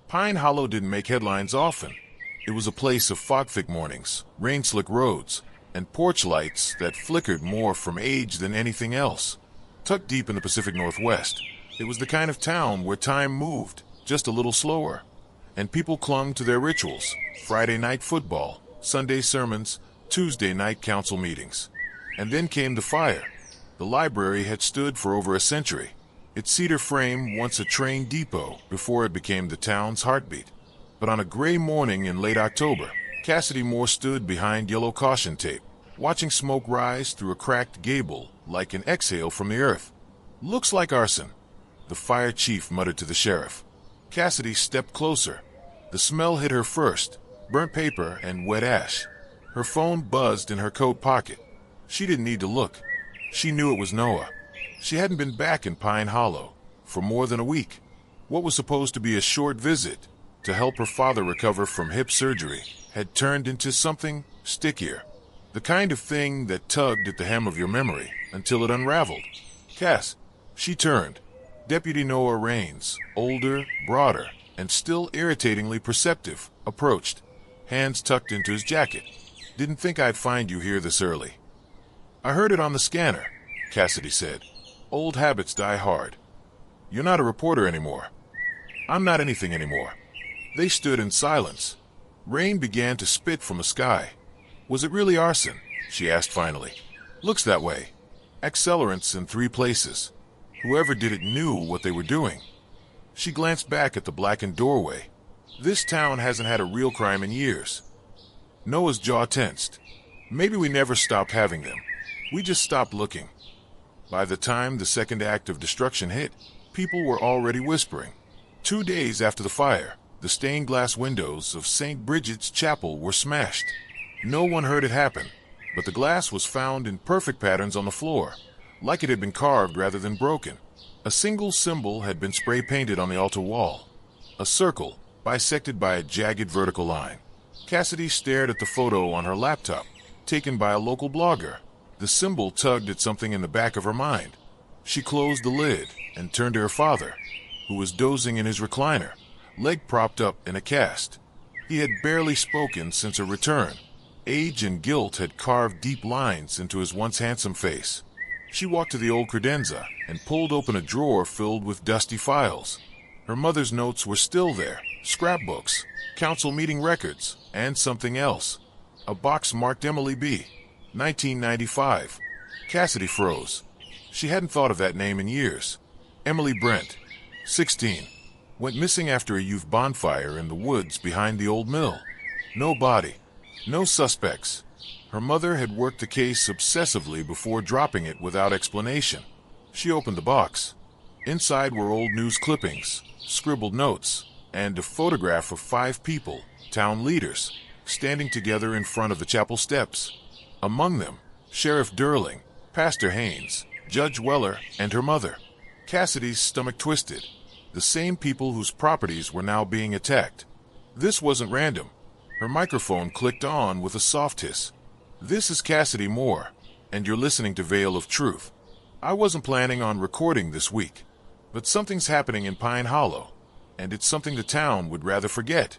Pinehollow didn't make headlines often. It was a place of fog-thick mornings, rain-slick roads, and porch lights that flickered more from age than anything else. Tucked deep in the Pacific Northwest, it was the kind of town where time moved, just a little slower, and people clung to their rituals: Friday night football, Sunday sermons, Tuesday night council meetings. And then came the fire. The library had stood for over a century, its cedar frame once a train depot before it became the town's heartbeat. But on a gray morning in late October, Cassidy Moore stood behind yellow caution tape, watching smoke rise through a cracked gable like an exhale from the earth. "Looks like arson," the fire chief muttered to the sheriff. Cassidy stepped closer. The smell hit her first, burnt paper and wet ash. Her phone buzzed in her coat pocket. She didn't need to look. She knew it was Noah. She hadn't been back in Pinehollow for more than a week. What was supposed to be a short visit to help her father recover from hip surgery had turned into something stickier. The kind of thing that tugged at the hem of your memory until it unraveled. "Cass." She turned. Deputy Noah Raines, older, broader, and still irritatingly perceptive, approached, hands tucked into his jacket. "Didn't think I'd find you here this early." "I heard it on the scanner," Cassidy said. "Old habits die hard." "You're not a reporter anymore." "I'm not anything anymore." They stood in silence. Rain began to spit from the sky. "Was it really arson?" she asked finally. "Looks that way. Accelerants in 3 places. Whoever did it knew what they were doing." She glanced back at the blackened doorway. This town hasn't had a real crime in years. Noah's jaw tensed. "Maybe we never stopped having them. We just stopped looking." By the time the second act of destruction hit, people were already whispering. 2 days after the fire, the stained glass windows of St. Bridget's Chapel were smashed. No one heard it happen, but the glass was found in perfect patterns on the floor, like it had been carved rather than broken. A single symbol had been spray-painted on the altar wall, a circle bisected by a jagged vertical line. Cassidy stared at the photo on her laptop, taken by a local blogger. The symbol tugged at something in the back of her mind. She closed the lid and turned to her father, who was dozing in his recliner, leg propped up in a cast. He had barely spoken since her return. Age and guilt had carved deep lines into his once handsome face. She walked to the old credenza and pulled open a drawer filled with dusty files. Her mother's notes were still there, scrapbooks, council meeting records, and something else. A box marked Emily B. 1995. Cassidy froze. She hadn't thought of that name in years. Emily Brent, 16, went missing after a youth bonfire in the woods behind the old mill. No body, no suspects. Her mother had worked the case obsessively before dropping it without explanation. She opened the box. Inside were old news clippings, scribbled notes, and a photograph of 5 people, town leaders, standing together in front of the chapel steps. Among them, Sheriff Durling, Pastor Haynes, Judge Weller, and her mother. Cassidy's stomach twisted. The same people whose properties were now being attacked. This wasn't random. Her microphone clicked on with a soft hiss. "This is Cassidy Moore, and you're listening to Veil of Truth. I wasn't planning on recording this week, but something's happening in Pinehollow, and it's something the town would rather forget."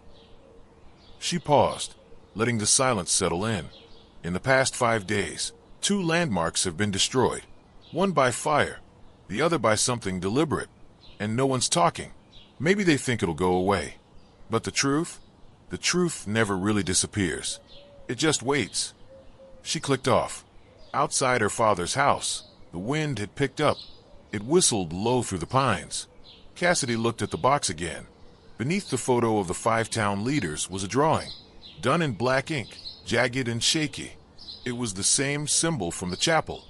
She paused, letting the silence settle in. In the past 5 days, 2 landmarks have been destroyed. One by fire, the other by something deliberate, and no one's talking. Maybe they think it'll go away. But the truth never really disappears. It just waits. She clicked off. Outside her father's house, the wind had picked up. It whistled low through the pines. Cassidy looked at the box again. Beneath the photo of the 5 town leaders was a drawing, done in black ink, jagged and shaky. It was the same symbol from the chapel.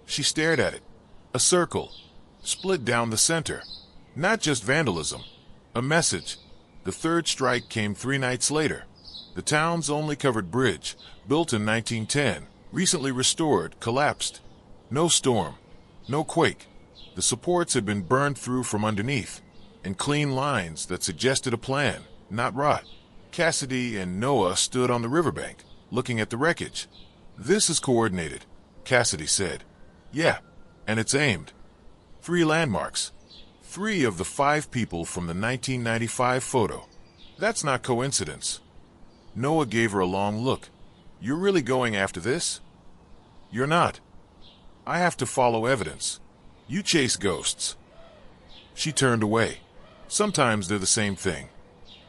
She stared at it. A circle, split down the center. Not just vandalism, a message. The third strike came 3 nights later. The town's only covered bridge, built in 1910, recently restored, collapsed. No storm, no quake. The supports had been burned through from underneath, in clean lines that suggested a plan, not rot. Cassidy and Noah stood on the riverbank, looking at the wreckage. "This is coordinated," Cassidy said. "Yeah, and it's aimed. 3 landmarks. 3 of the 5 people from the 1995 photo. That's not coincidence. Noah gave her a long look. You're really going after this? You're not. I have to follow evidence. You chase ghosts. She turned away. Sometimes they're the same thing.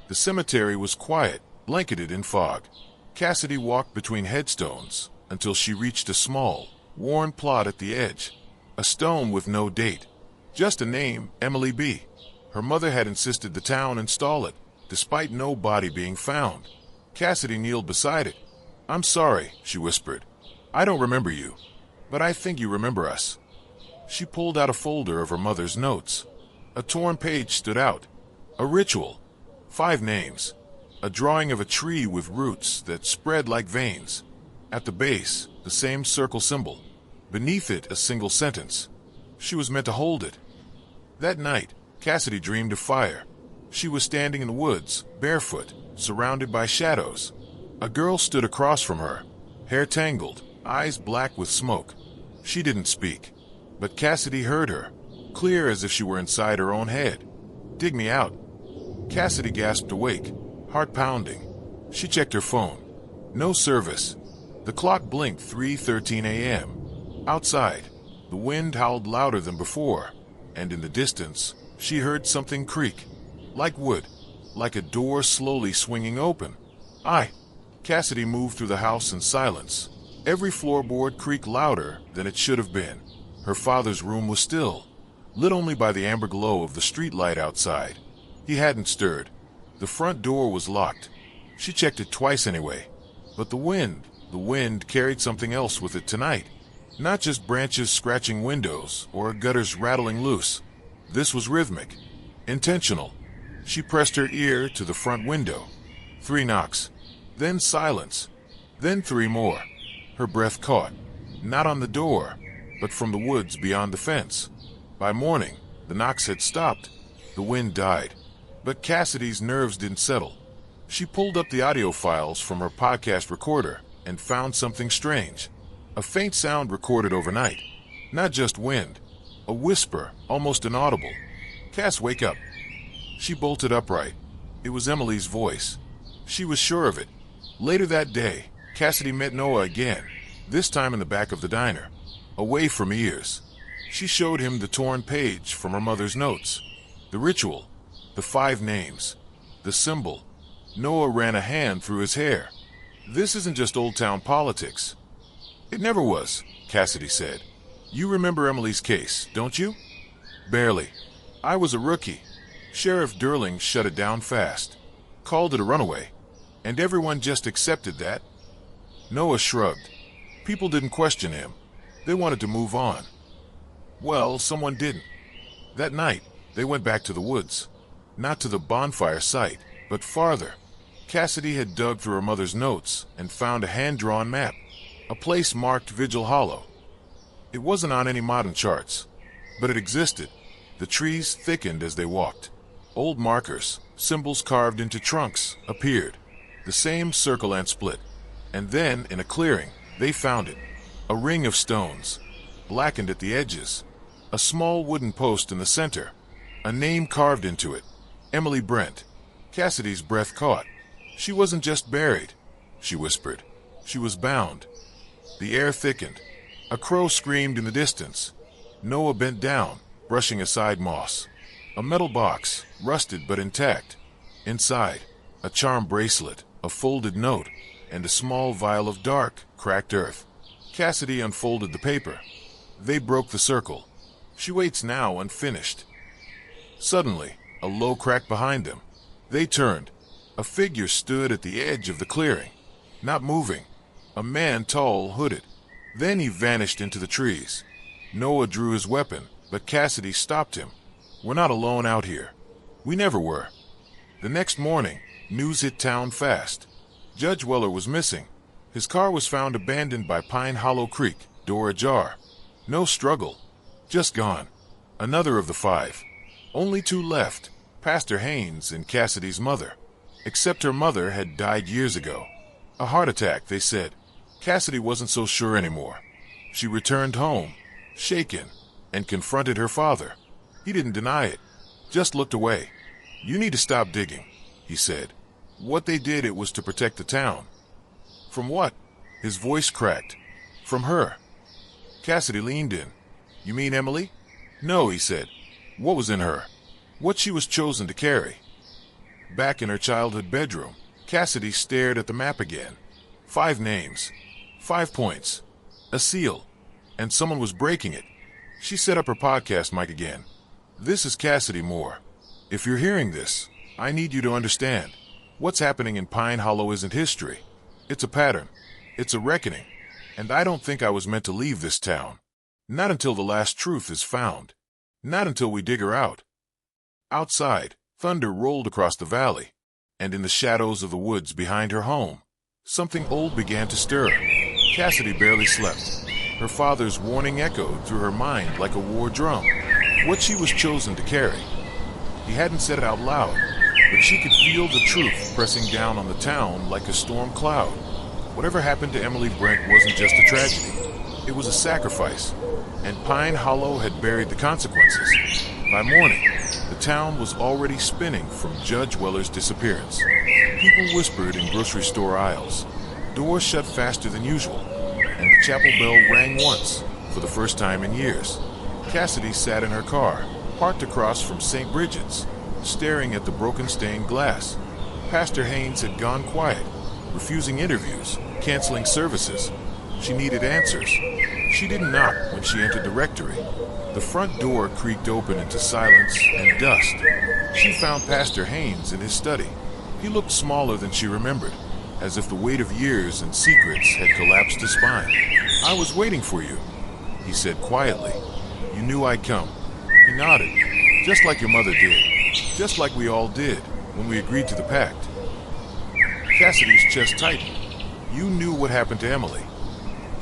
The cemetery was quiet, blanketed in fog. Cassidy walked between headstones until she reached a small, worn plot at the edge. A stone with no date. Just a name, Emily B. Her mother had insisted the town install it, despite no body being found. Cassidy kneeled beside it. I'm sorry, she whispered. I don't remember you, but I think you remember us. She pulled out a folder of her mother's notes. A torn page stood out. A ritual. 5 names. A drawing of a tree with roots that spread like veins. At the base, the same circle symbol. Beneath it, a single sentence. She was meant to hold it. That night, Cassidy dreamed of fire. She was standing in the woods, barefoot, surrounded by shadows. A girl stood across from her, hair tangled, eyes black with smoke. She didn't speak, but Cassidy heard her, clear as if she were inside her own head. Dig me out. Cassidy gasped awake, heart pounding. She checked her phone. No service. The clock blinked 3:13 a.m. Outside, the wind howled louder than before, and in the distance, she heard something creak, like wood, like a door slowly swinging open. Cassidy moved through the house in silence. Every floorboard creaked louder than it should have been. Her father's room was still, lit only by the amber glow of the streetlight outside. He hadn't stirred. The front door was locked. She checked it twice anyway. But the wind carried something else with it tonight. Not just branches scratching windows or gutters rattling loose. This was rhythmic, intentional. She pressed her ear to the front window. 3 knocks, then silence, then 3 more. Her breath caught, not on the door, but from the woods beyond the fence. By morning, the knocks had stopped. The wind died. But Cassidy's nerves didn't settle. She pulled up the audio files from her podcast recorder and found something strange. A faint sound recorded overnight. Not just wind. A whisper, almost inaudible. Cass, wake up. She bolted upright. It was Emily's voice. She was sure of it. Later that day, Cassidy met Noah again, this time in the back of the diner, away from ears. She showed him the torn page from her mother's notes. The ritual, the 5 names, the symbol. Noah ran a hand through his hair. This isn't just old-town politics. It never was, Cassidy said. You remember Emily's case, don't you? Barely. I was a rookie. Sheriff Durling shut it down fast. Called it a runaway. And everyone just accepted that. Noah shrugged. People didn't question him. They wanted to move on. Well, someone didn't. That night, they went back to the woods. Not to the bonfire site, but farther. Cassidy had dug through her mother's notes and found a hand-drawn map. A place marked Vigil Hollow. It wasn't on any modern charts, but it existed. The trees thickened as they walked. Old markers, symbols carved into trunks, appeared. The same circle and split. And then, in a clearing, they found it. A ring of stones, blackened at the edges. A small wooden post in the center. A name carved into it. Emily Brent. Cassidy's breath caught. She wasn't just buried, she whispered. She was bound. The air thickened. A crow screamed in the distance. Noah bent down, brushing aside moss. A metal box, rusted but intact. Inside, a charm bracelet, a folded note, and a small vial of dark, cracked earth. Cassidy unfolded the paper. They broke the circle. She waits now, unfinished. Suddenly, a low crack behind them. They turned. A figure stood at the edge of the clearing, not moving. A man, tall, hooded. Then he vanished into the trees. Noah drew his weapon, but Cassidy stopped him. We're not alone out here. We never were. The next morning, news hit town fast. Judge Weller was missing. His car was found abandoned by Pinehollow Creek, door ajar. No struggle. Just gone. Another of the 5. Only 2 left, Pastor Haynes and Cassidy's mother. Except her mother had died years ago. A heart attack, they said. Cassidy wasn't so sure anymore. She returned home, shaken, and confronted her father. He didn't deny it, just looked away. You need to stop digging, he said. What they did, it was to protect the town. From what? His voice cracked. From her. Cassidy leaned in. You mean Emily? No, he said. What was in her? What she was chosen to carry? Back in her childhood bedroom, Cassidy stared at the map again. 5 names. 5 points. A seal. And someone was breaking it. She set up her podcast mic again. This is Cassidy Moore. If you're hearing this, I need you to understand. What's happening in Pinehollow isn't history. It's a pattern. It's a reckoning. And I don't think I was meant to leave this town. Not until the last truth is found. Not until we dig her out. Outside, thunder rolled across the valley. And in the shadows of the woods behind her home, something old began to stir. Cassidy barely slept. Her father's warning echoed through her mind like a war drum. What she was chosen to carry. He hadn't said it out loud, but she could feel the truth pressing down on the town like a storm cloud. Whatever happened to Emily Brent wasn't just a tragedy. It was a sacrifice, and Pinehollow had buried the consequences. By morning, the town was already spinning from Judge Weller's disappearance. People whispered in grocery store aisles. Doors shut faster than usual, and the chapel bell rang once, for the first time in years. Cassidy sat in her car, parked across from St. Bridget's, staring at the broken stained glass. Pastor Haynes had gone quiet, refusing interviews, canceling services. She needed answers. She didn't knock when she entered the rectory. The front door creaked open into silence and dust. She found Pastor Haynes in his study. He looked smaller than she remembered, as if the weight of years and secrets had collapsed his spine. I was waiting for you, he said quietly. You knew I'd come. He nodded, just like your mother did, just like we all did when we agreed to the pact. Cassidy's chest tightened. You knew what happened to Emily.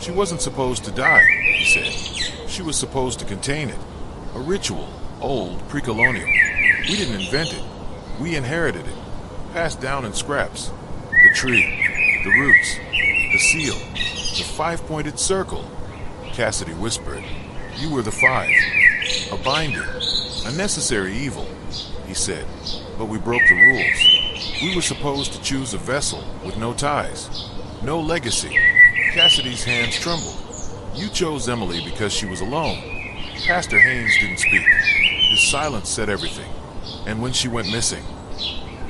She wasn't supposed to die, he said. She was supposed to contain it. A ritual, old, pre-colonial. We didn't invent it. We inherited it, passed down in scraps. The tree, the roots, the seal, the 5-pointed circle. Cassidy whispered. You were the 5. A binding, a necessary evil, he said. But we broke the rules. We were supposed to choose a vessel with no ties, no legacy. Cassidy's hands trembled. You chose Emily because she was alone. Pastor Haynes didn't speak. His silence said everything. And when she went missing,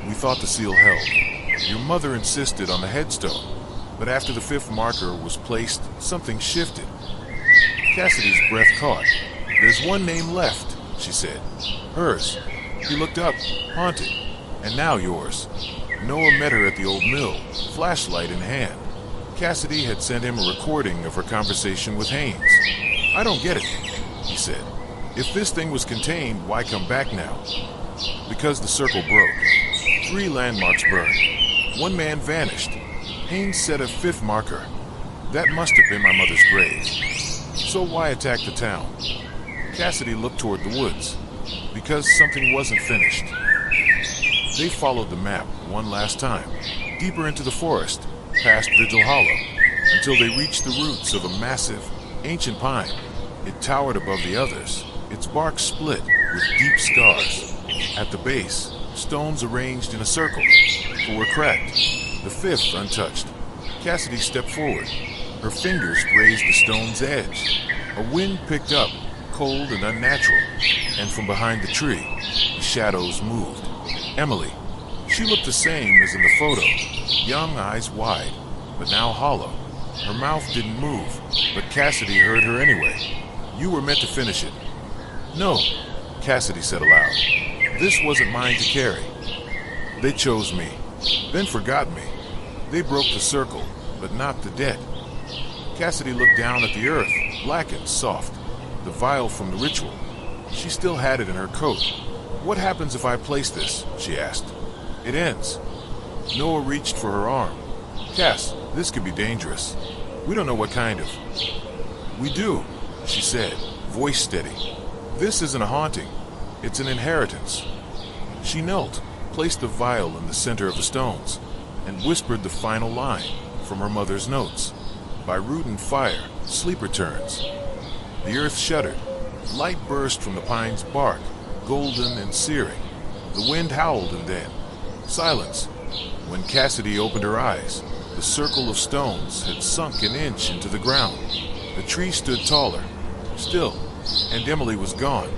we thought the seal held. Your mother insisted on the headstone, but after the 5th marker was placed, something shifted. Cassidy's breath caught. There's one name left, she said. Hers. He looked up, haunted. And now yours. Noah met her at the old mill, flashlight in hand. Cassidy had sent him a recording of her conversation with Haynes. I don't get it, he said. If this thing was contained, why come back now? Because the circle broke. 3 landmarks burned. 1 man vanished. Haynes set a 5th marker. That must have been my mother's grave. So why attack the town? Cassidy looked toward the woods. Because something wasn't finished. They followed the map one last time, deeper into the forest, past Vigil Hollow, until they reached the roots of a massive, ancient pine. It towered above the others, its bark split with deep scars. At the base, stones arranged in a circle, but were cracked, the 5th untouched. Cassidy stepped forward. Her fingers grazed the stone's edge. A wind picked up, cold and unnatural, and from behind the tree, the shadows moved. Emily. She looked the same as in the photo, young, eyes wide, but now hollow. Her mouth didn't move, but Cassidy heard her anyway. You were meant to finish it. No, Cassidy said aloud. This wasn't mine to carry. They chose me, then forgot me. They broke the circle, but not the dead. Cassidy looked down at the earth, black and soft, the vial from the ritual. She still had it in her coat. What happens if I place this? She asked. It ends. Noah reached for her arm. Cass, this could be dangerous. We don't know what kind of. We do, she said, voice steady. This isn't a haunting. It's an inheritance. She knelt, placed the vial in the center of the stones, and whispered the final line from her mother's notes. By root and fire, sleep returns. The earth shuddered. Light burst from the pine's bark, golden and searing. The wind howled, and then silence, When Cassidy opened her eyes, the circle of stones had sunk an inch into the ground. The tree stood taller, still, and Emily was gone.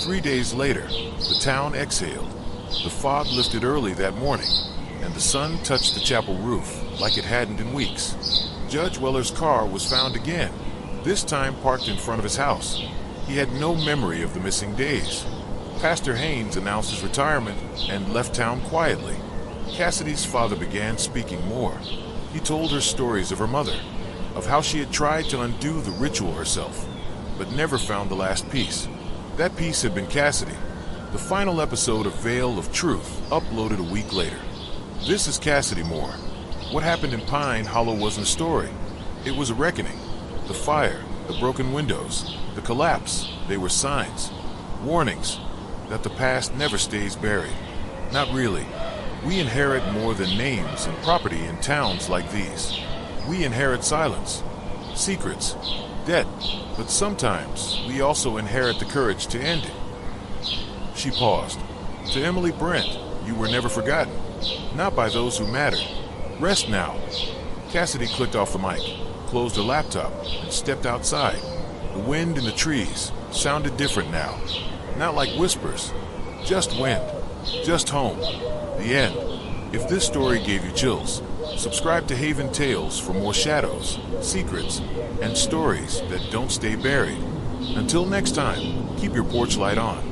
3 days later, the town exhaled. The fog lifted early that morning, and the sun touched the chapel roof like it hadn't in weeks. Judge Weller's car was found again, this time parked in front of his house. He had no memory of the missing days. Pastor Haynes announced his retirement and left town quietly. Cassidy's father began speaking more. He told her stories of her mother, of how she had tried to undo the ritual herself, but never found the last piece. That piece had been Cassidy. The final episode of Veil of Truth uploaded a week later. This is Cassidy Moore. What happened in Pinehollow wasn't a story. It was a reckoning. The fire, the broken windows, the collapse, they were signs, warnings that the past never stays buried. Not really. We inherit more than names and property in towns like these. We inherit silence, secrets, debt, but sometimes we also inherit the courage to end it. She paused. To Emily Brent, you were never forgotten, not by those who matter. Rest now. Cassidy clicked off the mic, closed her laptop, and stepped outside. The wind in the trees sounded different now. Not like whispers, just wind, just home, the end. If this story gave you chills, subscribe to Haven Tales for more shadows, secrets, and stories that don't stay buried. Until next time, keep your porch light on.